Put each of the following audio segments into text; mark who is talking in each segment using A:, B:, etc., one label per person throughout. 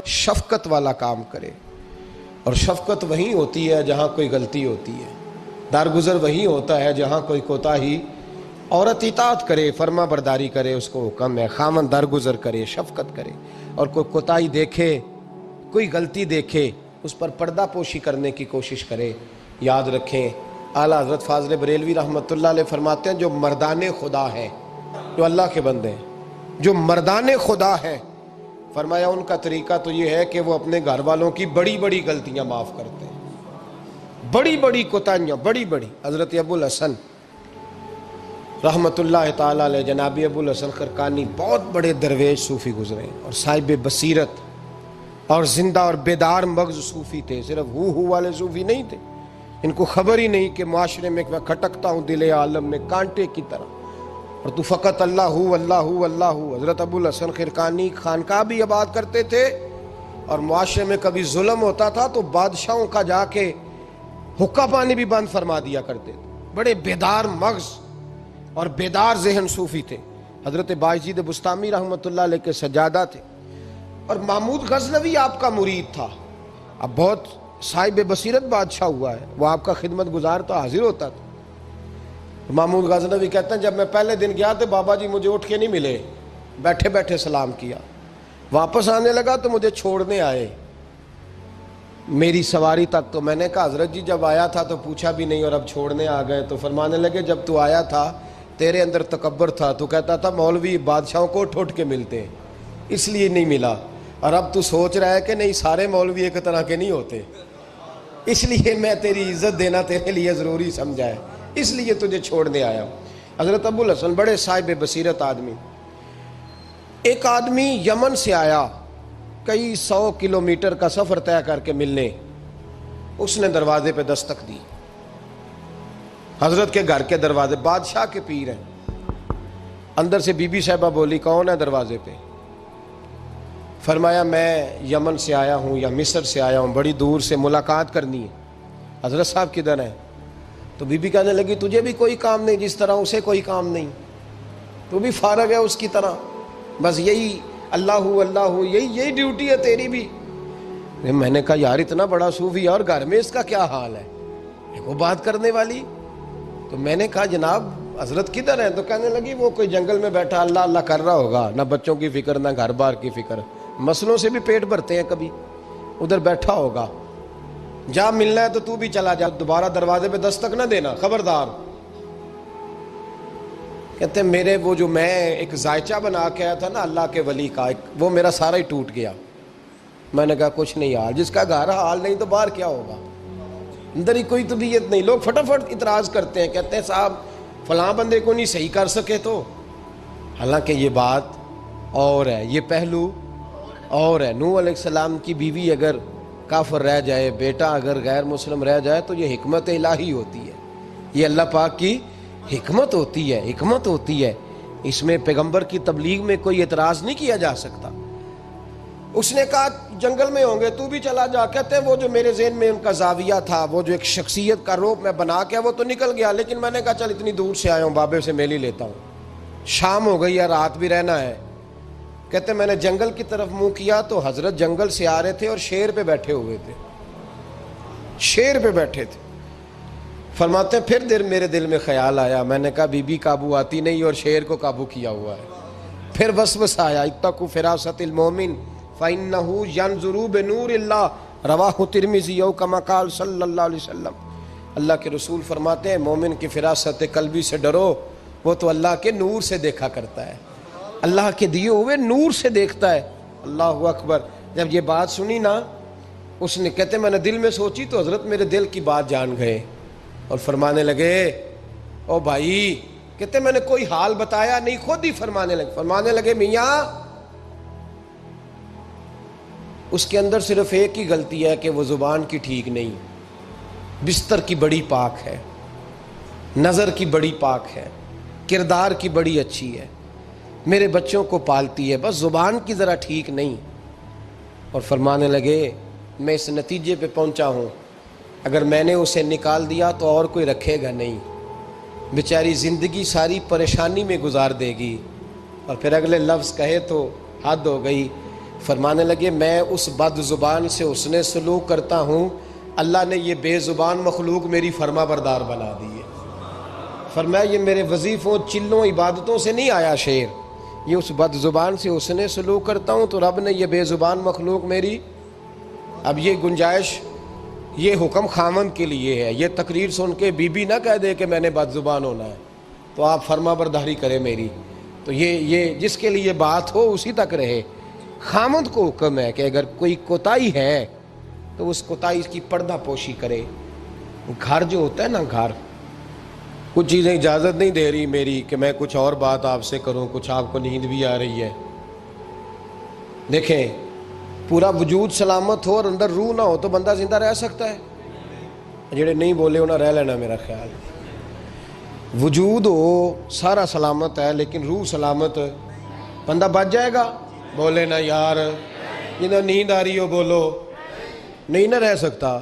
A: شفقت والا کام کرے، اور شفقت وہیں ہوتی ہے جہاں کوئی غلطی ہوتی ہے، درگزر وہیں ہوتا ہے جہاں کوئی کوتاہی۔ عورت اطاعت کرے، فرما برداری کرے، اس کو حکم ہے، خامن درگزر کرے، شفقت کرے، اور کوئی کوتاہی دیکھے، کوئی غلطی دیکھے، اس پر پردہ پوشی کرنے کی کوشش کرے۔ یاد رکھیں، اعلیٰ حضرت فاضل بریلوی رحمۃ اللہ علیہ فرماتے ہیں جو مردان خدا ہیں، جو اللہ کے بندے ہیں، جو مردان خدا ہیں، فرمایا ان کا طریقہ تو یہ ہے کہ وہ اپنے گھر والوں کی بڑی بڑی غلطیاں معاف کرتے ہیں، بڑی بڑی کوتاہیاں، بڑی بڑی۔ حضرت ابو الحسن رحمۃ اللہ تعالیٰ علیہ، جناب ابو الحسن خرقانی بہت بڑے درویش صوفی گزرے ہیں، اور صاحب بصیرت اور زندہ اور بیدار مغز صوفی تھے، صرف ہو والے صوفی نہیں تھے۔ ان کو خبر ہی نہیں کہ معاشرے میں میں کھٹکتا ہوں دل عالم میں کانٹے کی طرح، اور تو فقط اللہ ہو اللہ ہو اللہ ہو۔ حضرت ابو الحسن خرقانی خانقاہ بھی آباد کرتے تھے، اور معاشرے میں کبھی ظلم ہوتا تھا تو بادشاہوں کا جا کے حقہ پانی بھی بند فرما دیا کرتے تھے۔ بڑے بیدار مغز اور بیدار ذہن صوفی تھے۔ حضرت بایزید بسطامی رحمۃ اللہ علیہ کے سجادہ تھے، اور محمود غزنوی آپ کا مرید تھا۔ اب بہت صاحب بصیرت بادشاہ ہوا ہے، وہ آپ کا خدمت گزار تو حاضر ہوتا تھا۔ محمود غزنوی کہتے ہیں جب میں پہلے دن گیا تو بابا جی مجھے اٹھ کے نہیں ملے، بیٹھے بیٹھے سلام کیا، واپس آنے لگا تو مجھے چھوڑنے آئے میری سواری تک، تو میں نے کہا حضرت جی جب آیا تھا تو پوچھا بھی نہیں اور اب چھوڑنے آ گئے؟ تو فرمانے لگے جب تو آیا تھا تیرے اندر تکبر تھا، تو کہتا تھا مولوی بادشاہوں کو اٹھ کے ملتے ہیں اس لیے نہیں ملا، اور اب تو سوچ رہا ہے کہ نہیں سارے مولوی ایک طرح کے نہیں ہوتے، اس لیے میں تیری عزت دینا تیرے لیے ضروری سمجھا ہے، اس لیے تجھے چھوڑنے آیا ہوں۔ حضرت ابو الحسن بڑے صاحب بصیرت آدمی۔ ایک آدمی یمن سے آیا، کئی 100 کلومیٹر کا سفر طے کر کے ملنے، اس نے دروازے پہ دستک دی، حضرت کے گھر کے دروازے، بادشاہ کے پیر ہیں۔ اندر سے بی بی صاحبہ بولی کون ہے دروازے پہ؟ فرمایا میں یمن سے آیا ہوں یا مصر سے آیا ہوں، بڑی دور سے ملاقات کرنی ہے۔ حضرت صاحب کدھر ہیں؟ تو بی بی کہنے لگی تجھے بھی کوئی کام نہیں جس طرح اسے کوئی کام نہیں، تو بھی فارغ ہے اس کی طرح، بس یہی اللہ اللہ یہی ڈیوٹی ہے تیری بھی۔ میں نے کہا یار اتنا بڑا صوفی اور گھر میں اس کا کیا حال ہے، وہ بات کرنے والی؟ تو میں نے کہا جناب حضرت کدھر ہیں؟ تو کہنے لگی وہ کوئی جنگل میں بیٹھا اللہ اللہ کر رہا ہوگا، نہ بچوں کی فکر نہ گھر بار کی فکر، مسئلوں سے بھی پیٹ بھرتے ہیں کبھی، ادھر بیٹھا ہوگا، جا ملنا ہے تو تو بھی چلا جا، دوبارہ دروازے پہ دستک نہ دینا خبردار۔ کہتے ہیں میرے وہ جو میں ایک ذائچہ بنا کے آیا تھا نا اللہ کے ولی کا، وہ میرا سارا ہی ٹوٹ گیا۔ میں نے کہا کچھ نہیں یار، جس کا گھر حال نہیں تو باہر کیا ہوگا، اندر ہی کوئی طبیعت نہیں۔ لوگ فٹافٹ اعتراض کرتے ہیں، کہتے ہیں صاحب فلاں بندے کو نہیں صحیح کر سکے تو، حالانکہ یہ بات اور ہے، یہ پہلو اور ہے۔ نوح علیہ السلام کی بیوی اگر کافر رہ جائے، بیٹا اگر غیر مسلم رہ جائے تو یہ حکمت الہی ہوتی ہے، یہ اللہ پاک کی حکمت ہوتی ہے، حکمت ہوتی ہے، اس میں پیغمبر کی تبلیغ میں کوئی اعتراض نہیں کیا جا سکتا۔ اس نے کہا جنگل میں ہوں گے تو بھی چلا جا۔ کہتے ہیں وہ جو میرے ذہن میں ان کا زاویہ تھا، وہ جو ایک شخصیت کا روپ میں بنا کے وہ تو نکل گیا، لیکن میں نے کہا چل اتنی دور سے آیا ہوں بابے سے میل ہی لیتا ہوں، شام ہو گئی ہے رات بھی رہنا ہے۔ کہتے ہیں میں نے جنگل کی طرف منہ کیا تو حضرت جنگل سے آ رہے تھے اور شیر پہ بیٹھے ہوئے تھے، شیر پہ بیٹھے تھے۔ فرماتے ہیں پھر میرے دل میں خیال آیا، میں نے کہا بی بی قابو آتی نہیں اور شیر کو قابو کیا ہوا ہے۔ پھر وسوسہ آیا اتقوا فراست المومن فإنه ينظر بنور اللہ، رواہ ترمذی او کما قال صلی اللہ علیہ وسلم۔ اللہ کے رسول فرماتے ہیں مومن کی فراست قلبی سے ڈرو، وہ تو اللہ کے نور سے دیکھا کرتا ہے، اللہ کے دیے ہوئے نور سے دیکھتا ہے۔ اللہ اکبر۔ جب یہ بات سنی نا، اس نے کہتے میں نے دل میں سوچی تو حضرت میرے دل کی بات جان گئے اور فرمانے لگے او بھائی، کہتے میں نے کوئی حال بتایا نہیں، خود ہی فرمانے لگے میاں اس کے اندر صرف ایک ہی غلطی ہے کہ وہ زبان کی ٹھیک نہیں، بستر کی بڑی پاک ہے، نظر کی بڑی پاک ہے، کردار کی بڑی اچھی ہے، میرے بچوں کو پالتی ہے، بس زبان کی ذرا ٹھیک نہیں۔ اور فرمانے لگے میں اس نتیجے پہ پہنچا ہوں اگر میں نے اسے نکال دیا تو اور کوئی رکھے گا نہیں، بیچاری زندگی ساری پریشانی میں گزار دے گی، اور پھر اگلے لفظ کہے تو حد ہو گئی۔ فرمانے لگے میں اس بد زبان سے حسن سلوک کرتا ہوں، اللہ نے یہ بے زبان مخلوق میری فرما بردار بنا دی ہے۔ فرمایا یہ میرے وظیفوں چلوں عبادتوں سے نہیں آیا شعر، یہ اس بد زبان سے حسن سلوک کرتا ہوں تو رب نے یہ بے زبان مخلوق میری۔ اب یہ گنجائش، یہ حکم خامند کے لیے ہے، یہ تقریر سن کے بی بی نہ کہہ دے کہ میں نے بد زبان ہونا ہے تو آپ فرما برداری کریں میری، تو یہ جس کے لیے بات ہو اسی تک رہے۔ خامند کو حکم ہے کہ اگر کوئی کوتاہی ہے تو اس کوتاہی کی پردہ پوشی کرے۔ گھر جو ہوتا ہے نا، گھر کچھ چیزیں اجازت نہیں دے رہی میری کہ میں کچھ اور بات آپ سے کروں، کچھ آپ کو نیند بھی آ رہی ہے۔ دیکھیں پورا وجود سلامت ہو اور اندر روح نہ ہو تو بندہ زندہ رہ سکتا ہے؟ جڑے نہیں بولے انہیں رہ لینا میرا خیال۔ وجود ہو سارا سلامت ہے لیکن روح سلامت، بندہ بچ جائے گا؟ بولے نا یار، جنہیں نیند آ رہی ہو بولو، نہیں نہ رہ سکتا۔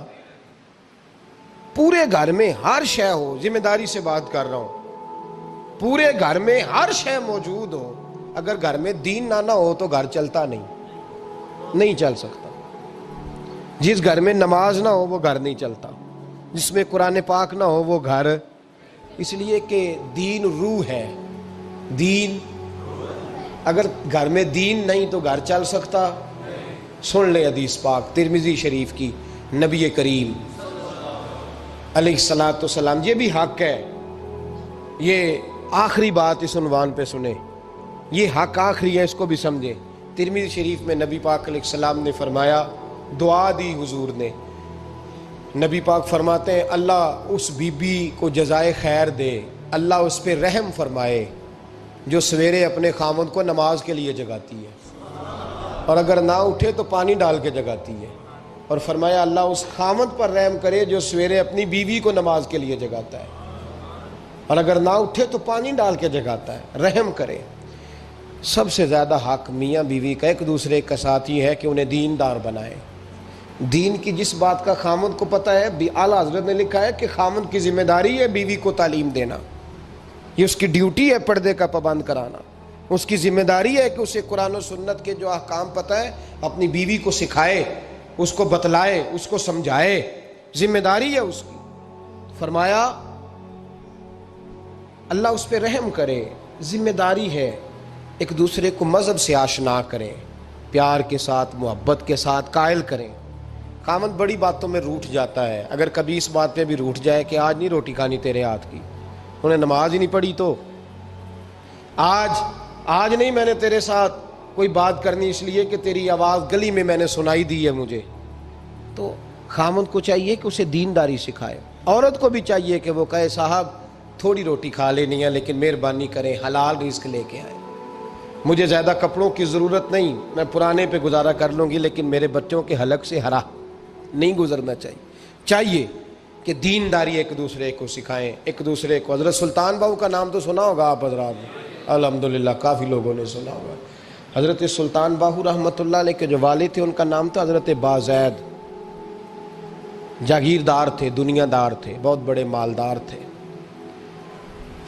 A: پورے گھر میں ہر شے ہو، ذمہ داری سے بات کر رہا ہوں، پورے گھر میں ہر شے موجود ہو، اگر گھر میں دین نہ ہو تو گھر چلتا نہیں چل سکتا۔ جس گھر میں نماز نہ ہو وہ گھر نہیں چلتا، جس میں قرآن پاک نہ ہو وہ گھر، اس لیے کہ دین روح ہے۔ دین اگر گھر میں دین نہیں تو گھر چل سکتا؟ سن لے حدیث پاک ترمذی شریف کی، نبی کریم علیہ الصلاۃ والسلام، یہ بھی حق ہے، یہ آخری بات اس عنوان پہ سنیں، یہ حق آخری ہے، اس کو بھی سمجھیں۔ ترمذی شریف میں نبی پاک علیہ السلام نے فرمایا، دعا دی حضور نے، نبی پاک فرماتے ہیں اللہ اس بی بی کو جزائے خیر دے، اللہ اس پہ رحم فرمائے جو سویرے اپنے خاوند کو نماز کے لیے جگاتی ہے، اور اگر نہ اٹھے تو پانی ڈال کے جگاتی ہے، اور فرمایا اللہ اس خاوند پر رحم کرے جو سویرے اپنی بیوی کو نماز کے لیے جگاتا ہے، اور اگر نہ اٹھے تو پانی ڈال کے جگاتا ہے، رحم کرے۔ سب سے زیادہ حق میاں بیوی کا ایک دوسرے کا ساتھی ہے کہ انہیں دیندار بنائے۔ دین کی جس بات کا خامند کو پتہ ہے، اعلیٰ حضرت نے لکھا ہے کہ خامند کی ذمہ داری ہے بیوی کو تعلیم دینا، یہ اس کی ڈیوٹی ہے پردے کا پابند کرانا، اس کی ذمہ داری ہے کہ اسے قرآن و سنت کے جو احکام پتہ ہے اپنی بیوی کو سکھائے، اس کو بتلائے، اس کو سمجھائے، ذمہ داری ہے اس کی۔ فرمایا اللہ اس پہ رحم کرے، ذمہ داری ہے، ایک دوسرے کو مذہب سے آشنا کریں، پیار کے ساتھ محبت کے ساتھ قائل کریں۔ خامند بڑی باتوں میں روٹھ جاتا ہے، اگر کبھی اس بات پہ بھی روٹھ جائے کہ آج نہیں روٹی کھانی تیرے ہاتھ کی، انہیں نماز ہی نہیں پڑھی تو آج نہیں میں نے تیرے ساتھ کوئی بات کرنی اس لیے کہ تیری آواز گلی میں نے سنائی دی ہے مجھے، تو خامند کو چاہیے کہ اسے دینداری سکھائے۔ عورت کو بھی چاہیے کہ وہ کہے صاحب تھوڑی روٹی کھا لینی ہے لیکن مہربانی کریں حلال رزق لے کے آئے، مجھے زیادہ کپڑوں کی ضرورت نہیں، میں پرانے پہ گزارا کر لوں گی لیکن میرے بچوں کے حلق سے ہرا نہیں گزرنا چاہیے کہ دینداری ایک دوسرے کو سکھائیں، ایک دوسرے کو۔ حضرت سلطان باہو کا نام تو سنا ہوگا آپ حضرات نے، الحمدللہ کافی لوگوں نے سنا ہوگا۔ حضرت سلطان باہو رحمۃ اللہ علیہ کے جو والد تھے ان کا نام تھا حضرت بازید، جاگیردار تھے، دنیا دار تھے، بہت بڑے مالدار تھے۔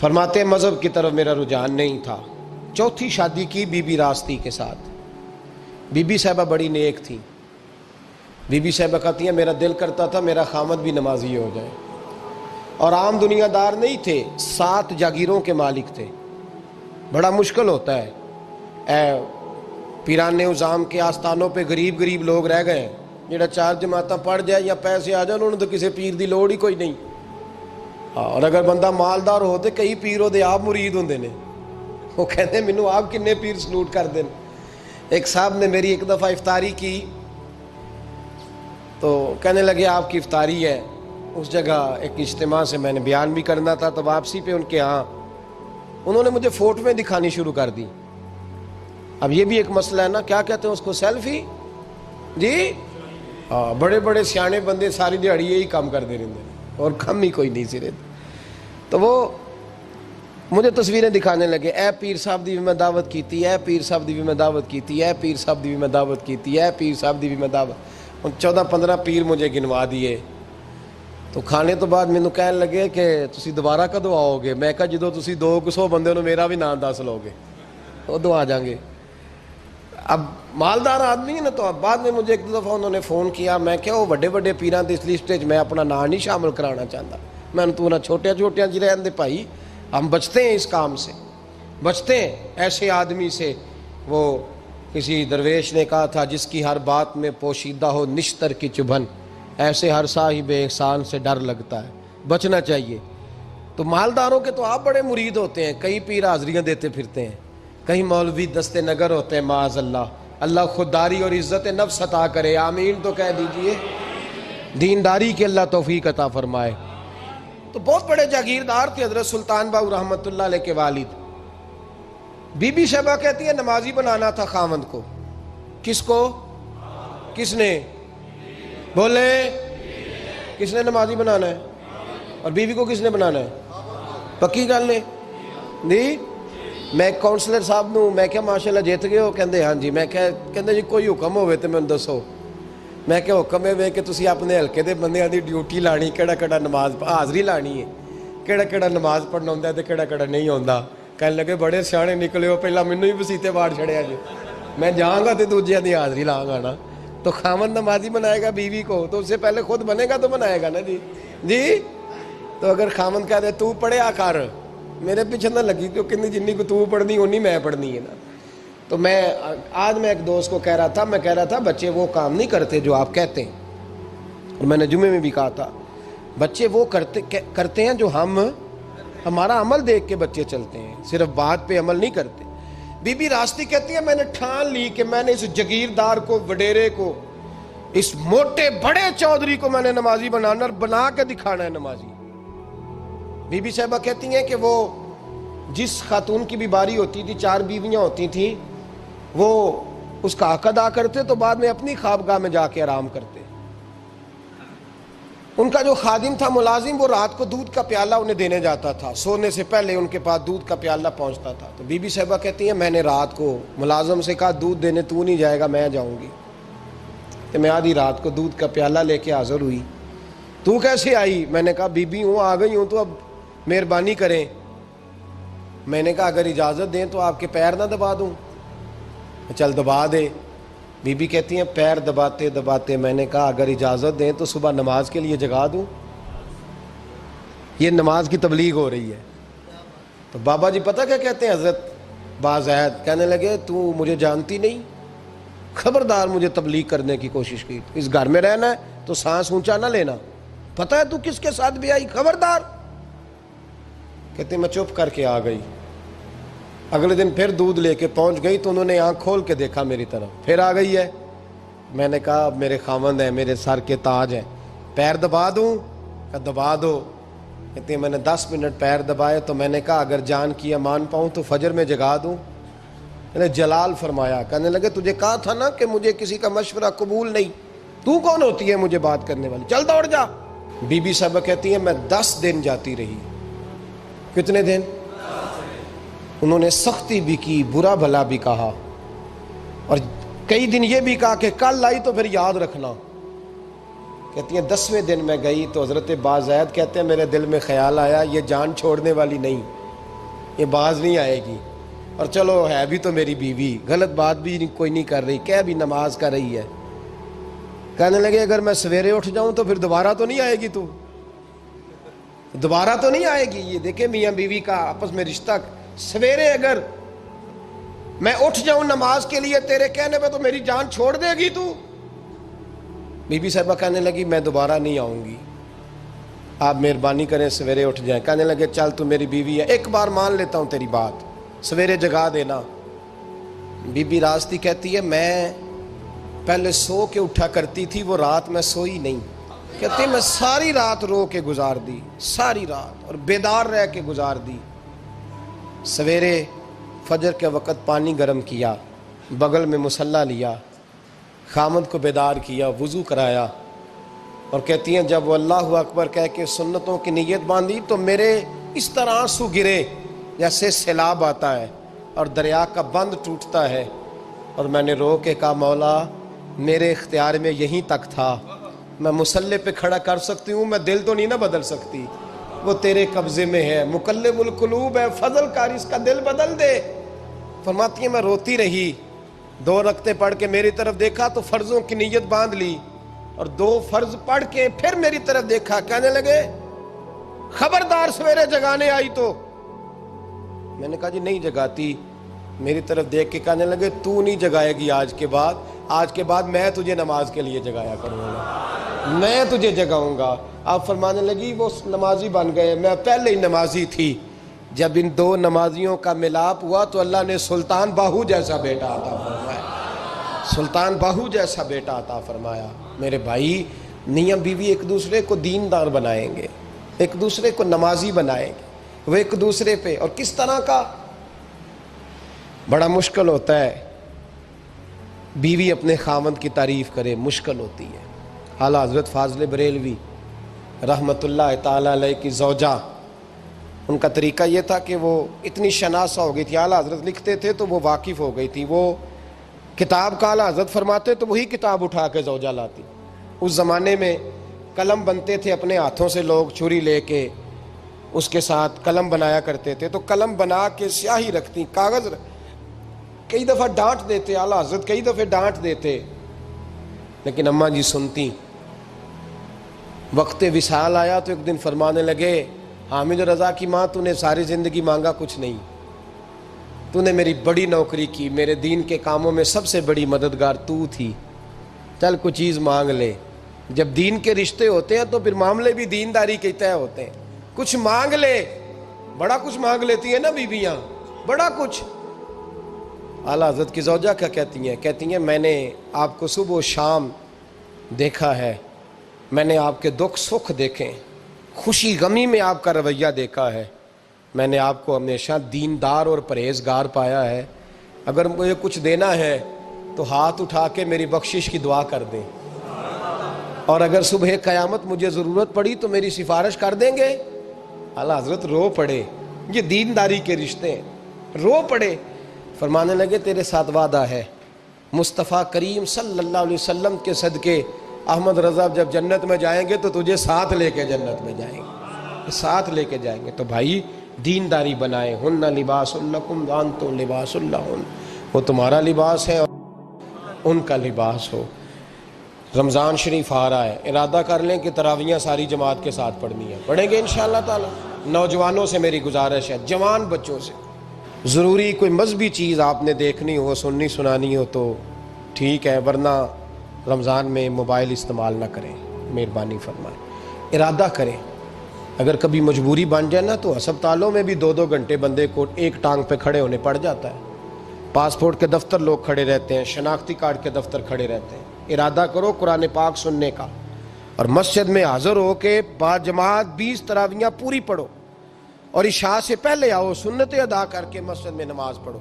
A: فرماتے مذہب کی طرف میرا رجحان نہیں تھا، چوتھی شادی کی بی بی راستی کے ساتھ۔ بی بی صاحبہ بڑی نیک تھی، بی بی صاحبہ کہتی ہیں میرا دل کرتا تھا میرا خامد بھی نمازی ہو جائے، اور عام دنیا دار نہیں تھے، 7 جاگیروں کے مالک تھے۔ بڑا مشکل ہوتا ہے، پیران نظام کے آستانوں پہ غریب لوگ رہ گئے ہیں، جڑا 4 جماعتاں پڑھ جائے یا پیسے آ جائیں انہوں نے تو کسی پیر دی لوڑ ہی کوئی نہیں، اور اگر بندہ مالدار ہو تو کئی پیر ہو دے آپ مرید ہوندے نے، وہ کہتے ہیں مینوں آپ کنے پیر سلوٹ کر دیں۔ ایک صاحب نے میری ایک دفعہ افطاری کی تو کہنے لگے آپ کی افطاری ہے، اس جگہ ایک اجتماع سے میں نے بیان بھی کرنا تھا، تو واپسی پہ ان کے ہاں انہوں نے مجھے فوٹویں دکھانی شروع کر دی۔ اب یہ بھی ایک مسئلہ ہے نا، کیا کہتے ہیں اس کو، سیلفی جی، بڑے بڑے سیانے بندے ساری دیہڑی یہی کام کر دے رہے ہیں اور کم ہی کوئی نہیں سرے، تو وہ مجھے تصویریں دکھانے لگے، اے پیر صاحب دی بھی میں دعوت کیتی، اے پیر صاحب دی بھی میں دعوت کیتی، اے پیر صاحب دی بھی میں دعوت کیتی، اے پیر صاحب دی بھی میں دعوت، 14-15 پیر مجھے گنوا دیے۔ تو کھانے تو بعد مینوں کہن لگے کہ تسی دوبارہ کدو آؤ گے؟ میں کہا جدو تسی 200 بندے ہو میرا بھی نام دس لو گے ادو آ جائیں گے۔ اب مالدار آدمی ہے نا، تو اب بعد میں مجھے ایک دو دفعہ انہوں نے فون کیا، میں کیا وہ بڑے بڑے پیران دی اس لسٹ وچ میں اپنا نام نہیں شامل کرانا چاہتا، میں نے تو نہ چھوٹے چھوٹے جی رہن دے بھائی، ہم بچتے ہیں اس کام سے، بچتے ہیں ایسے آدمی سے۔ وہ کسی درویش نے کہا تھا جس کی ہر بات میں پوشیدہ ہو نشتر کی چبھن، ایسے ہر صاحب احسان سے ڈر لگتا ہے، بچنا چاہیے۔ تو مالداروں کے تو آپ بڑے مرید ہوتے ہیں، کئی پیر حاضریاں دیتے پھرتے ہیں، کہیں مولوی دست نگر ہوتے ہیں، معاذ اللہ، اللہ خودداری اور عزت نفس عطا کرے، آمین تو کہہ دیجئے، دینداری کے اللہ توفیق عطا فرمائے۔ تو بہت بڑے جاگیردار تھے حضرت سلطان باؤ رحمۃ اللہ علیہ کے والد۔ بی بی شیبہ کہتی ہے نمازی بنانا تھا خاوند کو۔ کس کو؟ کس نے؟ بولے کس نے نمازی بنانا ہے؟ اور بیوی کو کس نے بنانا ہے؟ پکی گل نے جی؟ میں کونسلر صاحب نوں میں کیا ماشاءاللہ جیت گئے ہو؟ کہندے ہاں جی۔ میں کہندے جی کوئی حکم ہوئے تو میں دسو۔ میں کہ حکم ہے کہ تسی اپنے ہلکے دے بندیاں دی ڈیوٹی لانی، کیڑا کیڑا نماز حاضری لانی ہے، کیڑا کیڑا نماز پڑھنا ہوندا ہے تے کیڑا کیڑا نہیں ہوندا۔ کہنے لگے بڑے سیانے نکلے ہو، پہلا مینوں ہی وسیتے واڑ چھڑیا جی، میں جاؤں گا تے دوجیاں دی حاضری لاؤں گا نا۔ تو خاوند نمازی بنائے گا بیوی کو تو اس سے پہلے خود بنے گا تو بنائے گا نا جی۔ جی تو اگر خاوند کہہ دے تو پڑھیا کر، میرے پیچھے نہ لگی تو کتنی جنی کو تو پڑھنی اونی میں پڑھنی ہے نا۔ تو میں آج میں ایک دوست کو کہہ رہا تھا بچے وہ کام نہیں کرتے جو آپ کہتے ہیں، اور میں نے جمعے میں بھی کہا تھا بچے وہ کرتے ہیں جو ہمارا عمل دیکھ کے بچے چلتے ہیں، صرف بات پہ عمل نہیں کرتے۔ بی بی راستی کہتی ہے میں نے ٹھان لی کہ میں نے اس جگیردار کو، وڈیرے کو، اس موٹے بڑے چودھری کو میں نے نمازی بنانا اور بنا کے دکھانا ہے نمازی۔ بی بی صاحبہ کہتی ہیں کہ وہ جس خاتون کی بھی باری ہوتی تھی، 4 بیویاں ہوتی تھیں، وہ اس کا حق ادا کرتے تو بعد میں اپنی خوابگاہ میں جا کے آرام کرتے۔ ان کا جو خادم تھا ملازم، وہ رات کو دودھ کا پیالہ انہیں دینے جاتا تھا، سونے سے پہلے ان کے پاس دودھ کا پیالہ پہنچتا تھا۔ تو بی بی صاحبہ کہتی ہیں میں نے رات کو ملازم سے کہا دودھ دینے تو نہیں جائے گا، میں جاؤں گی۔ تو میں آدھی رات کو دودھ کا پیالہ لے کے حاضر ہوئی۔ تو کیسے آئی؟ میں نے کہا بی بی ہوں، آ گئی ہوں، تو اب مہربانی کریں۔ میں نے کہا اگر اجازت دیں تو آپ کے پیر نہ دبا دوں؟ چل دبا دے۔ بی بی کہتی ہیں پیر دباتے دباتے میں نے کہا اگر اجازت دیں تو صبح نماز کے لیے جگا دوں؟ یہ نماز کی تبلیغ ہو رہی ہے۔ تو بابا جی پتہ کیا کہتے ہیں حضرت بازید؟ کہنے لگے تو مجھے جانتی نہیں، خبردار مجھے تبلیغ کرنے کی کوشش کی، اس گھر میں رہنا ہے تو سانس اونچا نہ لینا، پتہ ہے تو کس کے ساتھ بھی آئی، خبردار۔ کہتے میں چپ کر کے آ گئی۔ اگلے دن پھر دودھ لے کے پہنچ گئی تو انہوں نے آنکھ کھول کے دیکھا میری طرف، پھر آ گئی ہے۔ میں نے کہا اب میرے خاوند ہیں، میرے سر کے تاج ہیں، پیر دبا دوں؟ کہ دبا دو۔ کہتے ہیں میں نے 10 منٹ پیر دبائے تو میں نے کہا اگر جان کی امان پاؤں تو فجر میں جگا دوں؟ میں نے جلال فرمایا۔ کہنے لگے تجھے کہا تھا نا کہ مجھے کسی کا مشورہ قبول نہیں، تو کون ہوتی ہے مجھے بات کرنے والی، چل دوڑ جا۔ بی بی صاحبہ کہتی ہیں میں 10 دن جاتی رہی۔ کتنے دن؟ انہوں نے سختی بھی کی، برا بھلا بھی کہا، اور کئی دن یہ بھی کہا کہ کل آئی تو پھر یاد رکھنا۔ کہتی ہیں 10ویں دن میں گئی تو حضرت بازید کہتے ہیں میرے دل میں خیال آیا یہ جان چھوڑنے والی نہیں، یہ باز نہیں آئے گی، اور چلو ہے بھی تو میری بیوی، غلط بات بھی کوئی نہیں کر رہی، کہہ بھی نماز کر رہی ہے۔ کہنے لگے اگر میں سویرے اٹھ جاؤں تو پھر دوبارہ تو نہیں آئے گی، تو دوبارہ تو نہیں آئے گی۔ یہ دیکھیں میاں بیوی کا آپس میں رشتہ، سویرے اگر میں اٹھ جاؤں نماز کے لیے تیرے کہنے پہ تو میری جان چھوڑ دے گی تو؟ بی بی صاحبہ کہنے لگی میں دوبارہ نہیں آؤں گی، آپ مہربانی کریں سویرے اٹھ جائیں۔ کہنے لگے چل تو میری بیوی ہے، ایک بار مان لیتا ہوں تیری بات، سویرے جگا دینا۔ بی بی راستی کہتی ہے میں پہلے سو کے اٹھا کرتی تھی، وہ رات میں سوئی نہیں، کہتی ہے میں ساری رات رو کے گزار دی، ساری رات، اور بیدار رہ کے گزار دی۔ سویرے فجر کے وقت پانی گرم کیا، بغل میں مصلی لیا، خامد کو بیدار کیا، وضو کرایا، اور کہتی ہیں جب وہ اللہ اکبر کہہ کے سنتوں کی نیت باندھی تو میرے اس طرح آنسو گرے جیسے سیلاب آتا ہے اور دریا کا بند ٹوٹتا ہے، اور میں نے رو کے کہا مولا میرے اختیار میں یہیں تک تھا، میں مسلح پہ کھڑا کر سکتی ہوں، میں دل تو نہیں نہ بدل سکتی، وہ تیرے قبضے میں ہے، مقلب القلوب ہے، فضل کار اس کا دل بدل دے۔ فرماتی ہیں میں روتی رہی، 2 رکعتیں پڑھ کے میری طرف دیکھا تو فرضوں کی نیت باندھ لی، اور 2 فرض پڑھ کے پھر میری طرف دیکھا، کہنے لگے خبردار سویرے جگانے آئی تو۔ میں نے کہا جی نہیں جگاتی۔ میری طرف دیکھ کے کہنے لگے تو نہیں جگائے گی آج کے بعد میں تجھے نماز کے لیے جگایا کروں گا، میں تجھے جگاؤں گا۔ آپ فرمانے لگی وہ نمازی بن گئے، میں پہلے ہی نمازی تھی۔ جب ان 2 نمازیوں کا ملاپ ہوا تو اللہ نے سلطان باہو جیسا بیٹا عطا فرمایا، سلطان باہو جیسا بیٹا عطا فرمایا۔ میرے بھائی، میاں بیوی ایک دوسرے کو دیندار بنائیں گے، ایک دوسرے کو نمازی بنائیں گے، وہ ایک دوسرے پہ، اور کس طرح کا بڑا مشکل ہوتا ہے بیوی اپنے خاوند کی تعریف کرے، مشکل ہوتی ہے۔ اعلیٰ حضرت فاضل بریلوی رحمت اللہ تعالیٰ علیہ کی زوجہ، ان کا طریقہ یہ تھا کہ وہ اتنی شناسہ ہو گئی تھی، اعلیٰ حضرت لکھتے تھے تو وہ واقف ہو گئی تھی، وہ کتاب کا اعلیٰ حضرت فرماتے تو وہی کتاب اٹھا کے زوجہ لاتی۔ اس زمانے میں قلم بنتے تھے اپنے ہاتھوں سے، لوگ چھری لے کے اس کے ساتھ قلم بنایا کرتے تھے، تو قلم بنا کے سیاہی رکھتی، کاغذ کئی دفعہ ڈانٹ دیتے، اعلیٰ حضرت کئی دفعہ ڈانٹ دیتے، لیکن اماں جی سنتی۔ وقت وصال آیا تو ایک دن فرمانے لگے حامد رضا کی ماں، تو نے ساری زندگی مانگا کچھ نہیں، تو نے میری بڑی نوکری کی، میرے دین کے کاموں میں سب سے بڑی مددگار تو تھی، چل کچھ چیز مانگ لے۔ جب دین کے رشتے ہوتے ہیں تو پھر معاملے بھی دینداری کے طے ہوتے ہیں، کچھ مانگ لے۔ بڑا کچھ مانگ لیتی ہیں نا بیویاں، بڑا کچھ۔ اعلیٰ حضرت کی زوجہ کیا کہتی ہیں میں نے آپ کو صبح و شام دیکھا ہے، میں نے آپ کے دکھ سکھ دیکھے، خوشی غمی میں آپ کا رویہ دیکھا ہے، میں نے آپ کو ہمیشہ دیندار اور پرہیزگار پایا ہے، اگر مجھے کچھ دینا ہے تو ہاتھ اٹھا کے میری بخشش کی دعا کر دیں، اور اگر صبح قیامت مجھے ضرورت پڑی تو میری سفارش کر دیں گے۔ اعلیٰ حضرت رو پڑے، یہ دینداری کے رشتے ہیں، رو پڑے۔ فرمانے لگے تیرے ساتھ وعدہ ہے، مصطفیٰ کریم صلی اللہ علیہ وسلم کے صدقے احمد رضا جب جنت میں جائیں گے تو تجھے ساتھ لے کے جنت میں جائیں گے، ساتھ لے کے جائیں گے۔ تو بھائی دینداری بنائیں، ہن لباس لکم وانتم لباس لہن، وہ تمہارا لباس ہے اور ان کا لباس ہو۔ رمضان شریف آ رہا ہے، ارادہ کر لیں کہ تراویحیں ساری جماعت کے ساتھ پڑھنی ہے، پڑھیں گے انشاءاللہ تعالی۔ نوجوانوں سے میری گزارش ہے، جوان بچوں سے، ضروری کوئی مذہبی چیز آپ نے دیکھنی ہو، سننی سنانی ہو تو ٹھیک ہے، ورنہ رمضان میں موبائل استعمال نہ کریں، مہربانی فرمائیں، ارادہ کریں۔ اگر کبھی مجبوری بن جائے نا تو ہسپتالوں میں بھی 2-2 گھنٹے بندے کو ایک ٹانگ پہ کھڑے ہونے پڑ جاتا ہے، پاسپورٹ کے دفتر لوگ کھڑے رہتے ہیں، شناختی کارڈ کے دفتر کھڑے رہتے ہیں۔ ارادہ کرو قرآن پاک سننے کا، اور مسجد میں حاضر ہو کے با جماعت 20 تراویحیں پوری پڑھو، اور عشاء سے پہلے آؤ، سنتیں ادا کر کے مسجد میں نماز پڑھو۔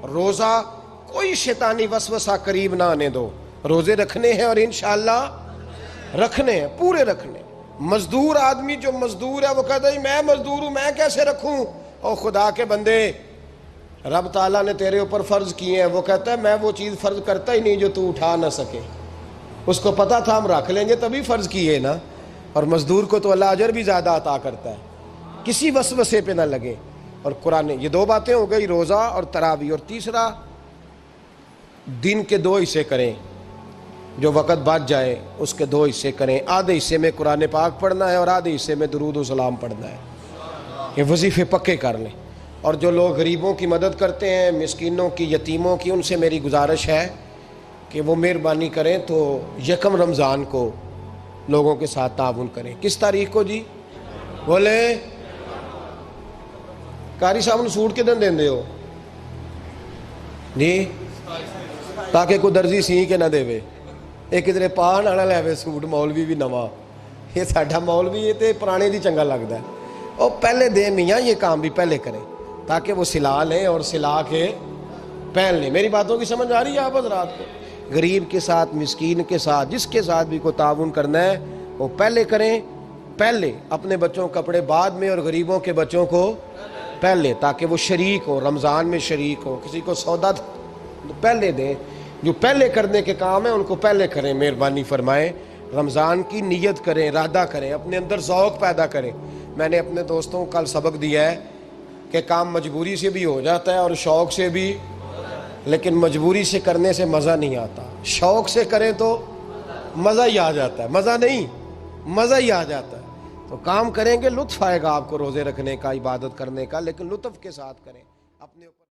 A: روزہ کوئی شیطانی وسوسہ قریب نہ آنے دو، روزے رکھنے ہیں اور انشاءاللہ رکھنے ہیں، پورے رکھنے۔ مزدور آدمی جو مزدور ہے وہ کہتا ہے میں مزدور ہوں، میں کیسے رکھوں؟ او خدا کے بندے، رب تعالیٰ نے تیرے اوپر فرض کیے ہیں، وہ کہتا ہے میں وہ چیز فرض کرتا ہی نہیں جو تو اٹھا نہ سکے، اس کو پتا تھا ہم رکھ لیں گے تبھی فرض کیے نا۔ اور مزدور کو تو اللہ اجر بھی زیادہ عطا کرتا ہے، کسی وسوسے پہ نہ لگے۔ اور قرآن، یہ 2 باتیں ہو گئی، روزہ اور تراویح۔ اور تیسرا، دن کے 2 حصے کریں، جو وقت بچ جائے اس کے 2 حصے کریں، آدھے حصے میں قرآن پاک پڑھنا ہے اور آدھے حصے میں درود و سلام پڑھنا ہے، یہ وظیفے پکے کر لیں۔ اور جو لوگ غریبوں کی مدد کرتے ہیں، مسکینوں کی، یتیموں کی، ان سے میری گزارش ہے کہ وہ مہربانی کریں تو 1 رمضان کو لوگوں کے ساتھ تعاون کریں۔ کس تاریخ کو جی؟ بولے قاری صاحب نے سوٹ کدن دیں ہو جی، تاکہ کوئی درزی سی کے نہ دے، یہ کدھر پا نہ لے سوٹ، مولوی بھی نواں، یہ ساڈا مولوی یہ تو پرانے دی چنگا لگتا ہے، اور پہلے دے میاں یہ کام بھی پہلے کریں تاکہ وہ سلا لیں اور سلا کے پہن لیں۔ میری باتوں کی سمجھ آ رہی ہے آپ حضرات کو؟ غریب کے ساتھ، مسکین کے ساتھ، جس کے ساتھ بھی کو تعاون کرنا ہے وہ پہلے کریں، پہلے اپنے بچوں کے کپڑے بعد میں اور غریبوں کے بچوں کو پہلے، تاکہ وہ شریک ہو، رمضان میں شریک ہو، کسی کو سودا پہلے دیں، جو پہلے کرنے کے کام ہیں ان کو پہلے کریں، مہربانی فرمائیں۔ رمضان کی نیت کریں، ارادہ کریں، اپنے اندر ذوق پیدا کریں۔ میں نے اپنے دوستوں کو کل سبق دیا ہے کہ کام مجبوری سے بھی ہو جاتا ہے اور شوق سے بھی، لیکن مجبوری سے کرنے سے مزہ نہیں آتا، شوق سے کریں تو مزہ ہی آ جاتا ہے، مزہ نہیں، مزہ ہی آ جاتا ہے۔ تو کام کریں گے، لطف آئے گا آپ کو روزے رکھنے کا، عبادت کرنے کا، لیکن لطف کے ساتھ کریں، اپنے اوپر